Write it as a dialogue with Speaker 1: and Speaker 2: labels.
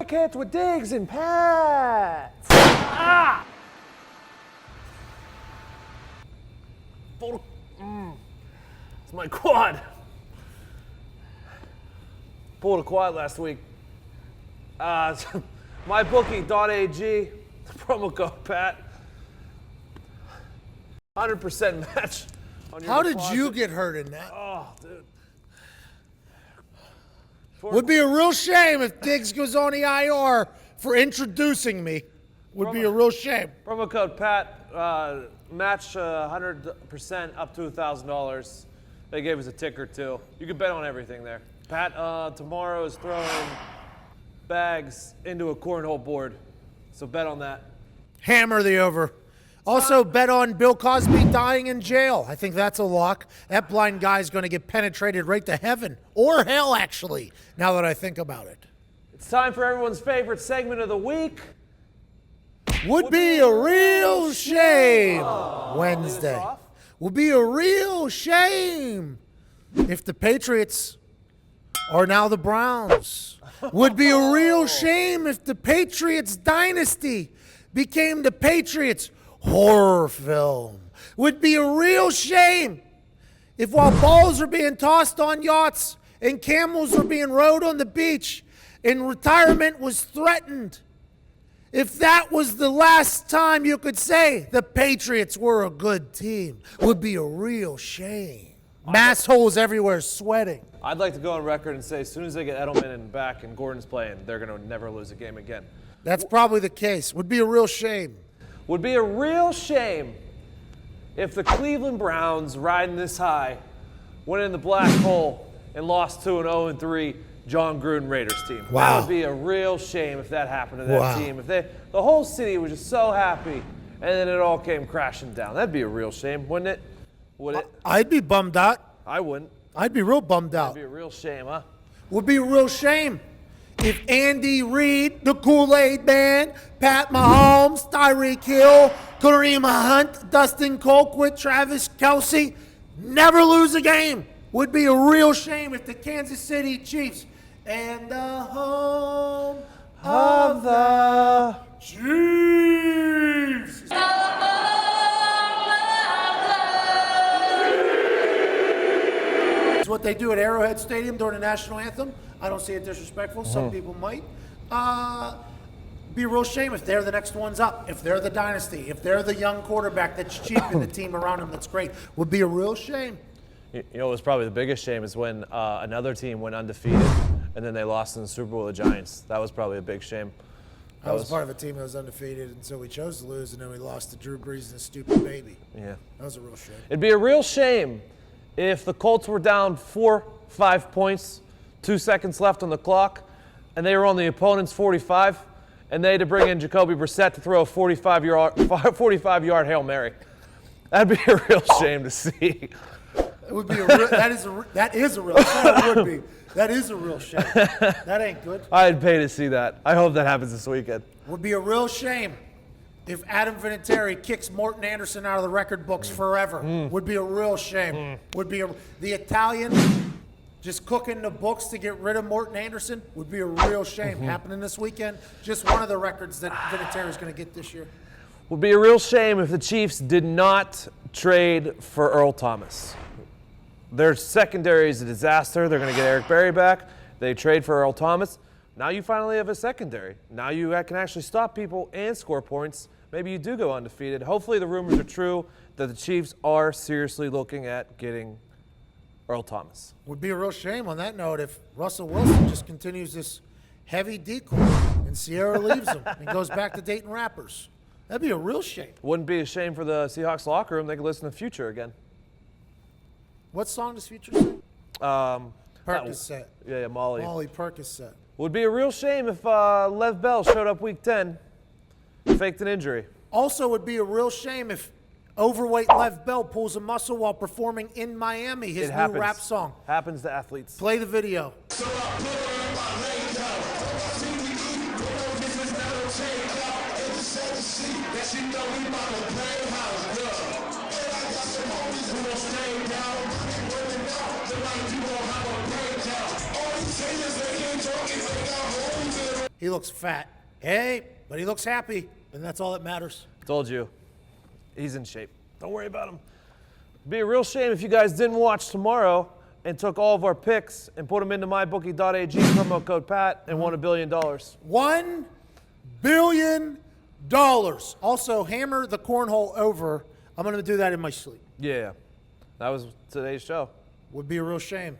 Speaker 1: quick hits with Diggs and Pat. Ah! It's my quad. Pulled a quad last week. Mybookie.ag, promo code Pat. 100% match on your
Speaker 2: How
Speaker 1: deposit.
Speaker 2: did you get hurt in that?
Speaker 1: Oh, dude.
Speaker 2: Would be a real shame if Diggs goes on the IR for introducing me. Would be a real shame.
Speaker 1: Promo code Pat, match 100% up to $1,000. They gave us a ticker too. You can bet on everything there. Pat tomorrow is throwing bags into a cornhole board, so bet on that.
Speaker 2: Hammer the over. Also, bet on Bill Cosby dying in jail. I think that's a lock. That blind guy's going to get penetrated right to heaven. Or hell, actually, now that I think about it.
Speaker 1: It's time for everyone's favorite segment of the week.
Speaker 2: Would be a real shame. Wednesday. Would be a real shame if the Patriots are now the Browns. Would be a real shame if the Patriots dynasty became the Patriots horror film. Would be a real shame if while balls are being tossed on yachts and camels are being rode on the beach and retirement was threatened, if that was the last time you could say the Patriots were a good team. Would be a real shame. Mass holes everywhere sweating.
Speaker 1: I'd like to go on record and say as soon as they get Edelman back and Gordon's playing, they're going to never lose a game again.
Speaker 2: That's probably the case. Would be a real shame.
Speaker 1: Would be a real shame if the Cleveland Browns, riding this high, went in the black hole and lost to an 0-3 John Gruden Raiders team.
Speaker 2: Wow.
Speaker 1: That would be a real shame if that happened to that team. If the whole city was just so happy and then it all came crashing down. That'd be a real shame, wouldn't it? Would it?
Speaker 2: I'd be bummed out.
Speaker 1: I wouldn't.
Speaker 2: I'd be real bummed out.
Speaker 1: That'd be a real shame, huh?
Speaker 2: Would be a real shame if Andy Reid, the Kool-Aid Man, Pat Mahomes, Tyreek Hill, Kareem Hunt, Dustin Colquitt, Travis Kelce never lose a game. Would be a real shame if the Kansas City Chiefs and the home of the Chiefs. It's what they do at Arrowhead Stadium during the national anthem. I don't see it disrespectful. Some people might. Be a real shame if they're the next ones up, if they're the dynasty, if they're the young quarterback that's cheap and the team around him that's great. Would be a real shame.
Speaker 1: You know what was probably the biggest shame is when another team went undefeated and then they lost in the Super Bowl to the Giants. That was probably a big shame.
Speaker 2: I was part of a team that was undefeated, and so we chose to lose, and then we lost to Drew Brees and a stupid baby.
Speaker 1: Yeah.
Speaker 2: That was a real shame.
Speaker 1: It'd be a real shame if the Colts were down 4-5 points, 2 seconds left on the clock, and they were on the opponent's 45, and they had to bring in Jacoby Brissett to throw a 45-yard Hail Mary. That'd be a real shame to see.
Speaker 2: It would be a real, that is a real shame. It would be. That is a real shame. That ain't good.
Speaker 1: I'd pay to see that. I hope that happens this weekend.
Speaker 2: Would be a real shame if Adam Vinatieri kicks Morton Anderson out of the record books forever. Would be a real shame. Would be the Italian just cooking the books to get rid of Morton Anderson. Would be a real shame. Happening this weekend. Just one of the records that Vinatieri is going to get this year.
Speaker 1: Would be a real shame if the Chiefs did not trade for Earl Thomas. Their secondary is a disaster. They're going to get Eric Berry back. They trade for Earl Thomas. Now you finally have a secondary. Now you can actually stop people and score points. Maybe you do go undefeated. Hopefully the rumors are true that the Chiefs are seriously looking at getting Earl Thomas.
Speaker 2: Would be a real shame on that note if Russell Wilson just continues this heavy decoy and Sierra leaves him and goes back to dating rappers. That'd be a real shame.
Speaker 1: Wouldn't be a shame for the Seahawks locker room. They could listen to Future again.
Speaker 2: What song does Future sing?
Speaker 1: Percocet. Yeah, Molly.
Speaker 2: Molly Percocet.
Speaker 1: Would be a real shame if Lev Bell showed up week 10, faked an injury.
Speaker 2: Also would be a real shame if overweight Lev Bell pulls a muscle while performing In Miami, his new rap song.
Speaker 1: Happens to athletes.
Speaker 2: Play the video. He looks fat. Hey, but he looks happy, and that's all that matters.
Speaker 1: Told you. He's in shape. Don't worry about him. It'd be a real shame if you guys didn't watch tomorrow and took all of our picks and put them into Mybookie.ag, promo code PAT, and won $1 billion.
Speaker 2: $1 billion. Also, hammer the cornhole over. I'm going to do that in my sleep.
Speaker 1: Yeah. That was today's show.
Speaker 2: Would be a real shame.